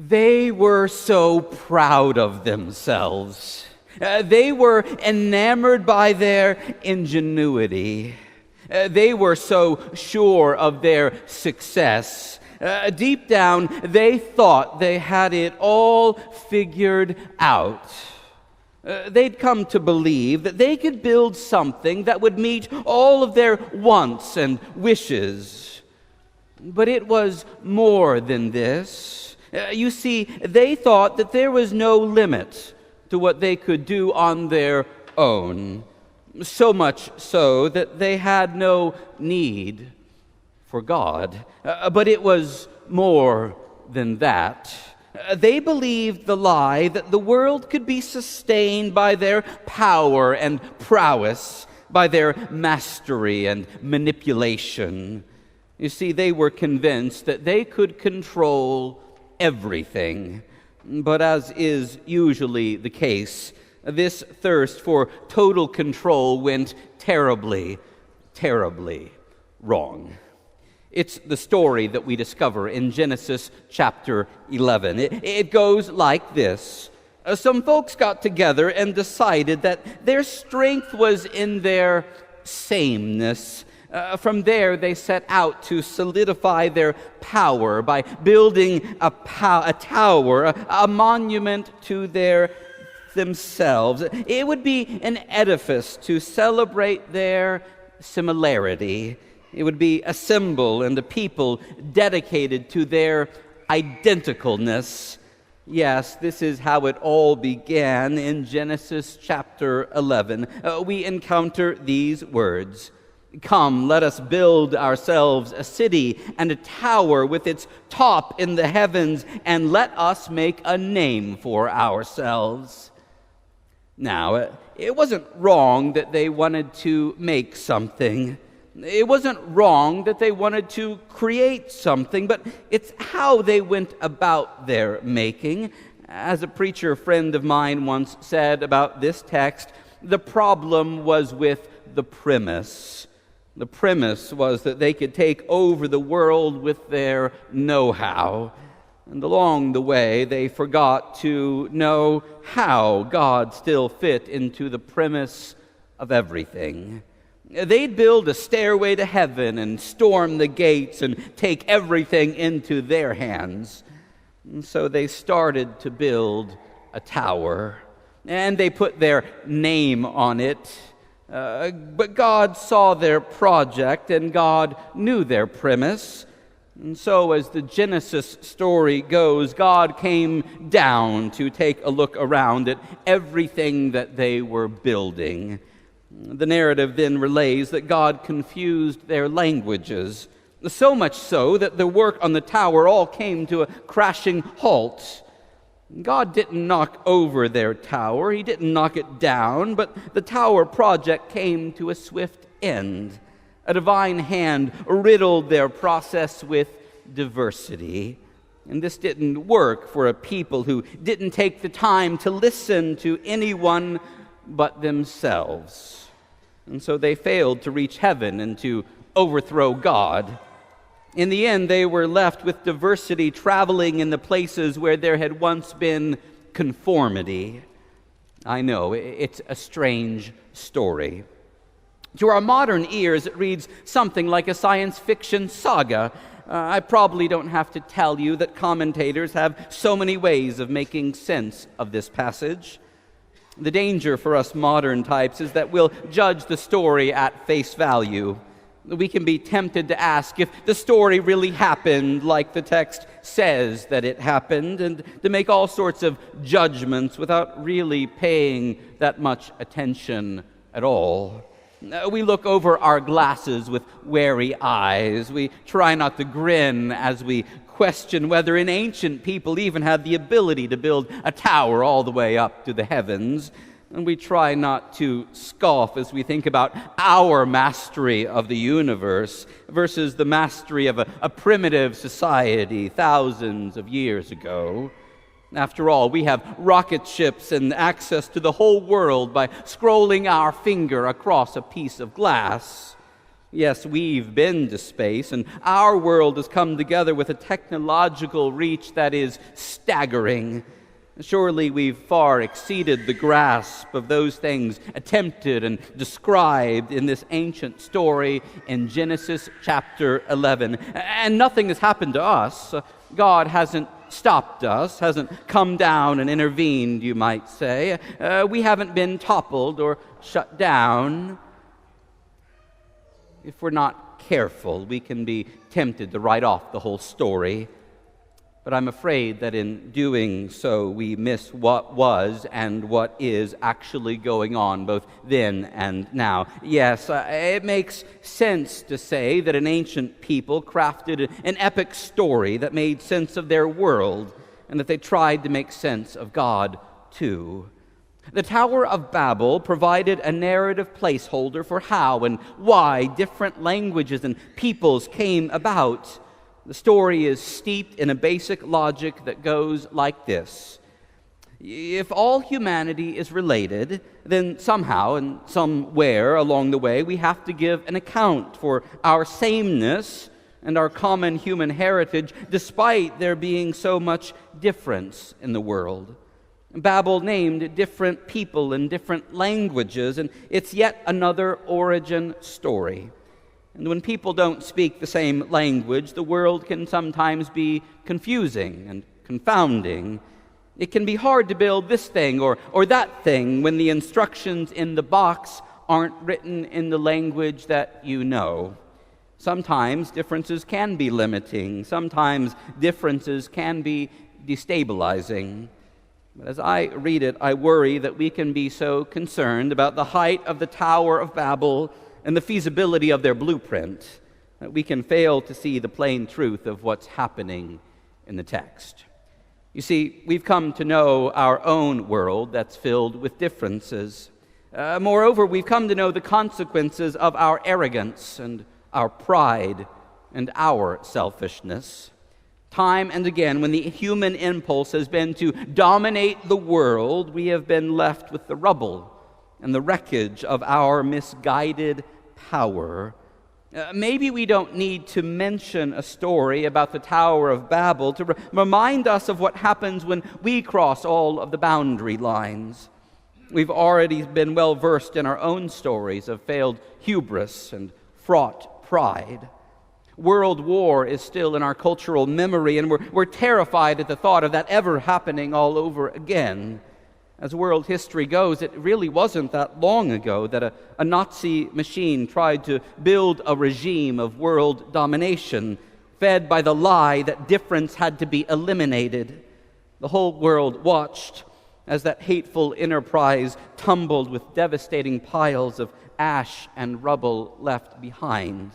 They were so proud of themselves. They were enamored by their ingenuity. They were so sure of their success. Deep down, they thought they had it all figured out. They'd come to believe that they could build something that would meet all of their wants and wishes. But it was more than this. You see, they thought that there was no limit to what they could do on their own. So much so that they had no need for God. But it was more than that. They believed the lie that the world could be sustained by their power and prowess, by their mastery and manipulation. You see, they were convinced that they could control everything. But as is usually the case, this thirst for total control went terribly, terribly wrong. It's the story that we discover in Genesis chapter 11. It goes like this. Some folks got together and decided that their strength was in their sameness. From there, they set out to solidify their power by building a tower, a monument to themselves. It would be an edifice to celebrate their similarity. It would be a symbol and a people dedicated to their identicalness. Yes, this is how it all began in Genesis chapter 11. We encounter these words. Come, let us build ourselves a city and a tower with its top in the heavens, and let us make a name for ourselves. Now, it wasn't wrong that they wanted to make something. It wasn't wrong that they wanted to create something, but it's how they went about their making. As a preacher friend of mine once said about this text, the problem was with the premise. The premise was that they could take over the world with their know-how. And along the way, they forgot to know how God still fit into the premise of everything. They'd build a stairway to heaven and storm the gates and take everything into their hands. And so they started to build a tower, and they put their name on it. But God saw their project, and God knew their premise. And so, as the Genesis story goes, God came down to take a look around at everything that they were building. The narrative then relays that God confused their languages, so much so that the work on the tower all came to a crashing halt. God didn't knock over their tower, He didn't knock it down, but the tower project came to a swift end. A divine hand riddled their process with diversity. And this didn't work for a people who didn't take the time to listen to anyone but themselves. And so they failed to reach heaven and to overthrow God. In the end, they were left with diversity traveling in the places where there had once been conformity. I know, it's a strange story. To our modern ears, it reads something like a science fiction saga. I probably don't have to tell you that commentators have so many ways of making sense of this passage. The danger for us modern types is that we'll judge the story at face value. We can be tempted to ask if the story really happened like the text says that it happened, and to make all sorts of judgments without really paying that much attention at all. We look over our glasses with wary eyes. We try not to grin as we question whether an ancient people even had the ability to build a tower all the way up to the heavens. And we try not to scoff as we think about our mastery of the universe versus the mastery of a primitive society thousands of years ago. After all, we have rocket ships and access to the whole world by scrolling our finger across a piece of glass. Yes, we've been to space, and our world has come together with a technological reach that is staggering. Surely we've far exceeded the grasp of those things attempted and described in this ancient story in Genesis chapter 11. And nothing has happened to us. God hasn't stopped us, hasn't come down and intervened, you might say. We haven't been toppled or shut down. If we're not careful, we can be tempted to write off the whole story. But I'm afraid that in doing so, we miss what was and what is actually going on, both then and now. Yes, it makes sense to say that an ancient people crafted an epic story that made sense of their world, and that they tried to make sense of God, too. The Tower of Babel provided a narrative placeholder for how and why different languages and peoples came about. The story is steeped in a basic logic that goes like this. If all humanity is related, then somehow and somewhere along the way we have to give an account for our sameness and our common human heritage, despite there being so much difference in the world. Babel named different people in different languages, and it's yet another origin story. And when people don't speak the same language, the world can sometimes be confusing and confounding. It can be hard to build this thing or that thing when the instructions in the box aren't written in the language that you know. Sometimes differences can be limiting. Sometimes differences can be destabilizing. But as I read it, I worry that we can be so concerned about the height of the Tower of Babel and the feasibility of their blueprint that we can fail to see the plain truth of what's happening in the text. You see, we've come to know our own world that's filled with differences. Moreover, we've come to know the consequences of our arrogance and our pride and our selfishness. Time and again, when the human impulse has been to dominate the world, we have been left with the rubble and the wreckage of our misguided power. Maybe we don't need to mention a story about the Tower of Babel to remind us of what happens when we cross all of the boundary lines. We've already been well versed in our own stories of failed hubris and fraught pride. World war is still in our cultural memory, and we're terrified at the thought of that ever happening all over again. As world history goes, it really wasn't that long ago that a Nazi machine tried to build a regime of world domination, fed by the lie that difference had to be eliminated. The whole world watched as that hateful enterprise tumbled with devastating piles of ash and rubble left behind.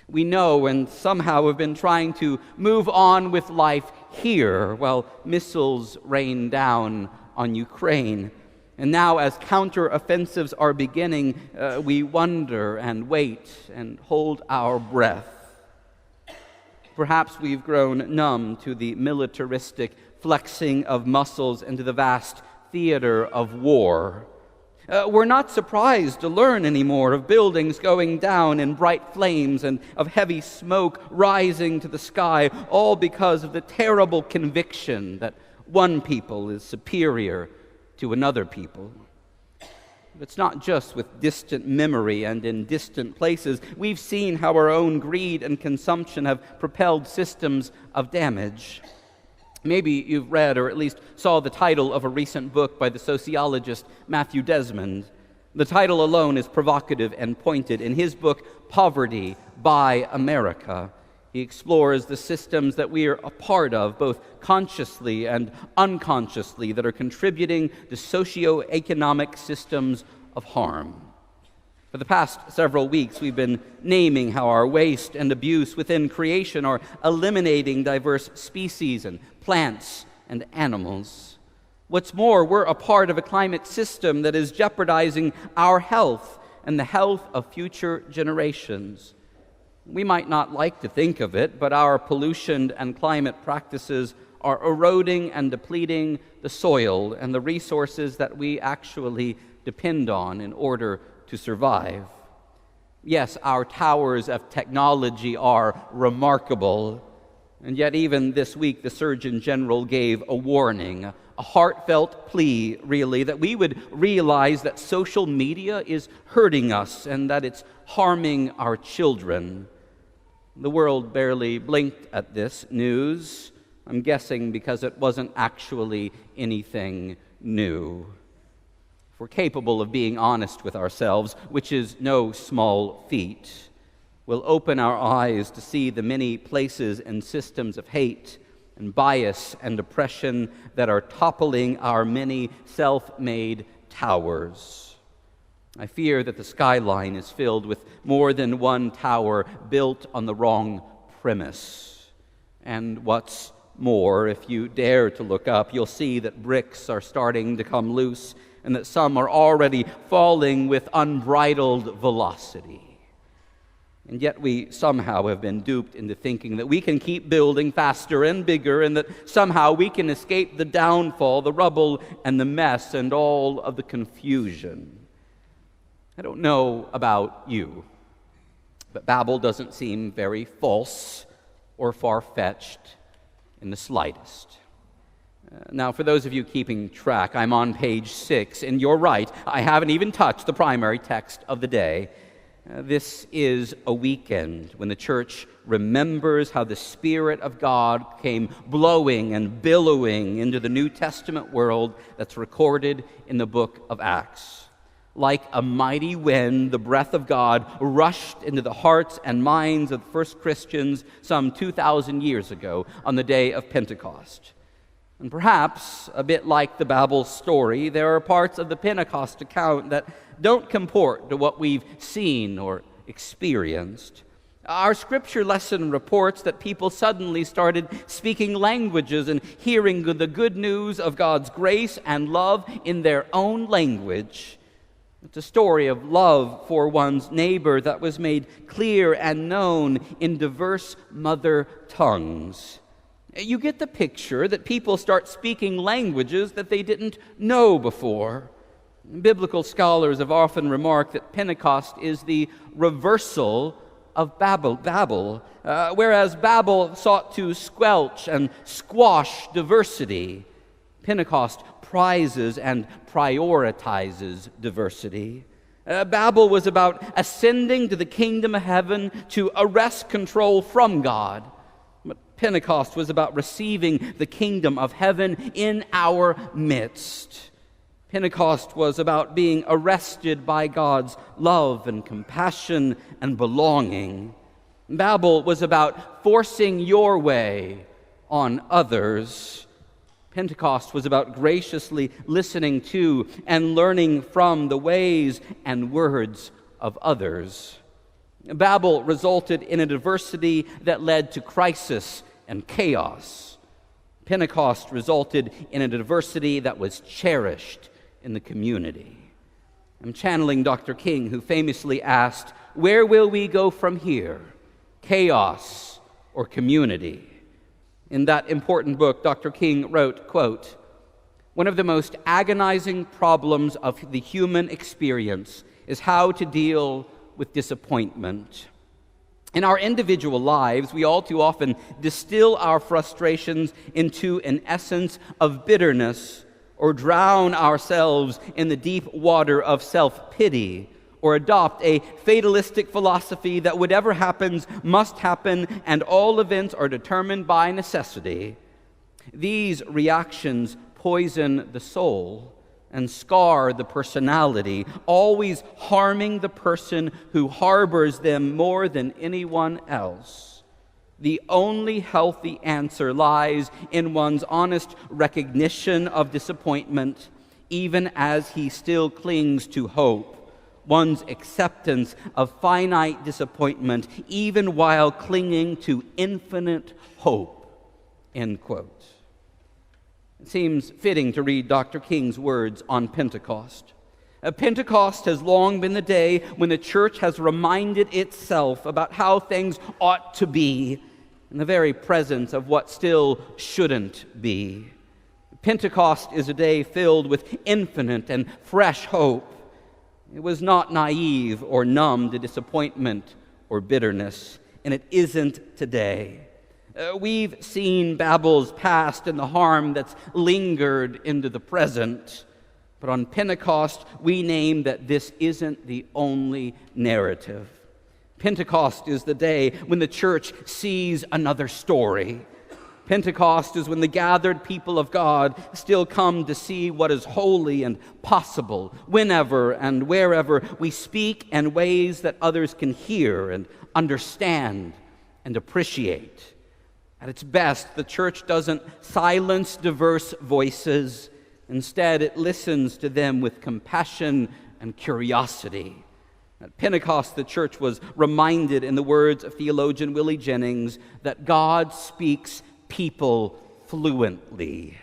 We know and somehow have been trying to move on with life here while missiles rain down on Ukraine. And now as counteroffensives are beginning, we wonder and wait and hold our breath. Perhaps we've grown numb to the militaristic flexing of muscles into the vast theater of war. We're not surprised to learn anymore of buildings going down in bright flames and of heavy smoke rising to the sky, all because of the terrible conviction that one people is superior to another people. But it's not just with distant memory and in distant places. We've seen how our own greed and consumption have propelled systems of damage. Maybe you've read or at least saw the title of a recent book by the sociologist Matthew Desmond. The title alone is provocative and pointed. In his book, Poverty by America, he explores the systems that we are a part of, both consciously and unconsciously, that are contributing to socioeconomic systems of harm. For the past several weeks, we've been naming how our waste and abuse within creation are eliminating diverse species and plants and animals. What's more, we're a part of a climate system that is jeopardizing our health and the health of future generations. We might not like to think of it, but our pollution and climate practices are eroding and depleting the soil and the resources that we actually depend on in order to survive. Yes, our towers of technology are remarkable, and yet even this week the Surgeon General gave a warning, a heartfelt plea, really, that we would realize that social media is hurting us and that it's harming our children. The world barely blinked at this news, I'm guessing because it wasn't actually anything new. If we're capable of being honest with ourselves, which is no small feat, we'll open our eyes to see the many places and systems of hate and bias and oppression that are toppling our many self-made towers. I fear that the skyline is filled with more than one tower built on the wrong premise. And what's more, if you dare to look up, you'll see that bricks are starting to come loose and that some are already falling with unbridled velocity. And yet we somehow have been duped into thinking that we can keep building faster and bigger and that somehow we can escape the downfall, the rubble, and the mess, and all of the confusion. I don't know about you, but Babel doesn't seem very false or far-fetched in the slightest. Now, for those of you keeping track, I'm on page 6, and you're right, I haven't even touched the primary text of the day. This is a weekend when the church remembers how the Spirit of God came blowing and billowing into the New Testament world that's recorded in the book of Acts. Like a mighty wind, the breath of God rushed into the hearts and minds of the first Christians some 2,000 years ago on the day of Pentecost. And perhaps, a bit like the Babel story, there are parts of the Pentecost account that don't comport to what we've seen or experienced. Our scripture lesson reports that people suddenly started speaking languages and hearing the good news of God's grace and love in their own language. It's a story of love for one's neighbor that was made clear and known in diverse mother tongues. You get the picture that people start speaking languages that they didn't know before. Biblical scholars have often remarked that Pentecost is the reversal of Babel, whereas Babel sought to squelch and squash diversity, Pentecost prizes and prioritizes diversity. Babel was about ascending to the kingdom of heaven to arrest control from God. But Pentecost was about receiving the kingdom of heaven in our midst. Pentecost was about being arrested by God's love and compassion and belonging. Babel was about forcing your way on others. Pentecost was about graciously listening to and learning from the ways and words of others. Babel resulted in a diversity that led to crisis and chaos. Pentecost resulted in a diversity that was cherished in the community. I'm channeling Dr. King, who famously asked, "Where will we go from here? Chaos or community?" In that important book, Dr. King wrote, quote, "One of the most agonizing problems of the human experience is how to deal with disappointment. In our individual lives, we all too often distill our frustrations into an essence of bitterness, or drown ourselves in the deep water of self-pity, or adopt a fatalistic philosophy that whatever happens must happen and all events are determined by necessity. These reactions poison the soul and scar the personality, always harming the person who harbors them more than anyone else. The only healthy answer lies in one's honest recognition of disappointment, even as he still clings to hope, one's acceptance of finite disappointment, even while clinging to infinite hope." End quote. It seems fitting to read Dr. King's words on Pentecost. Pentecost has long been the day when the church has reminded itself about how things ought to be in the very presence of what still shouldn't be. Pentecost is a day filled with infinite and fresh hope. It was not naive or numb to disappointment or bitterness, and it isn't today. We've seen Babel's past and the harm that's lingered into the present. But on Pentecost, we name that this isn't the only narrative. Pentecost is the day when the church sees another story. Pentecost is when the gathered people of God still come to see what is holy and possible whenever and wherever we speak in ways that others can hear and understand and appreciate. At its best, the church doesn't silence diverse voices. Instead, it listens to them with compassion and curiosity. At Pentecost, the church was reminded, in the words of theologian Willie Jennings, that God speaks people fluently.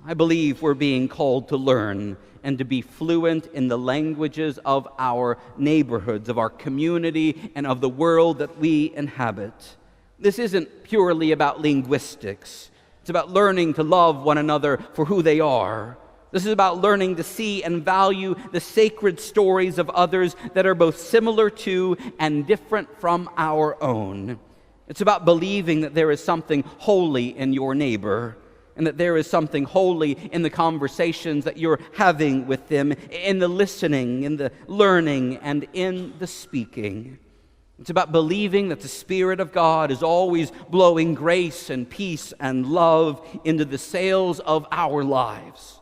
I believe we're being called to learn and to be fluent in the languages of our neighborhoods, of our community, and of the world that we inhabit. This isn't purely about linguistics. It's about learning to love one another for who they are. This is about learning to see and value the sacred stories of others that are both similar to and different from our own. It's about believing that there is something holy in your neighbor, and that there is something holy in the conversations that you're having with them, in the listening, in the learning, and in the speaking. It's about believing that the Spirit of God is always blowing grace and peace and love into the sails of our lives.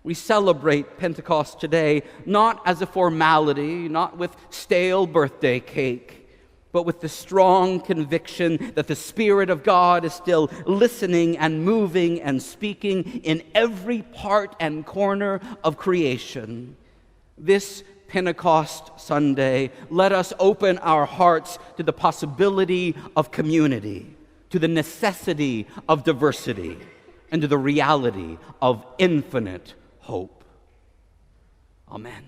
We celebrate Pentecost today not as a formality, not with stale birthday cake, but with the strong conviction that the Spirit of God is still listening and moving and speaking in every part and corner of creation. This Pentecost Sunday, let us open our hearts to the possibility of community, to the necessity of diversity, and to the reality of infinite hope. Amen.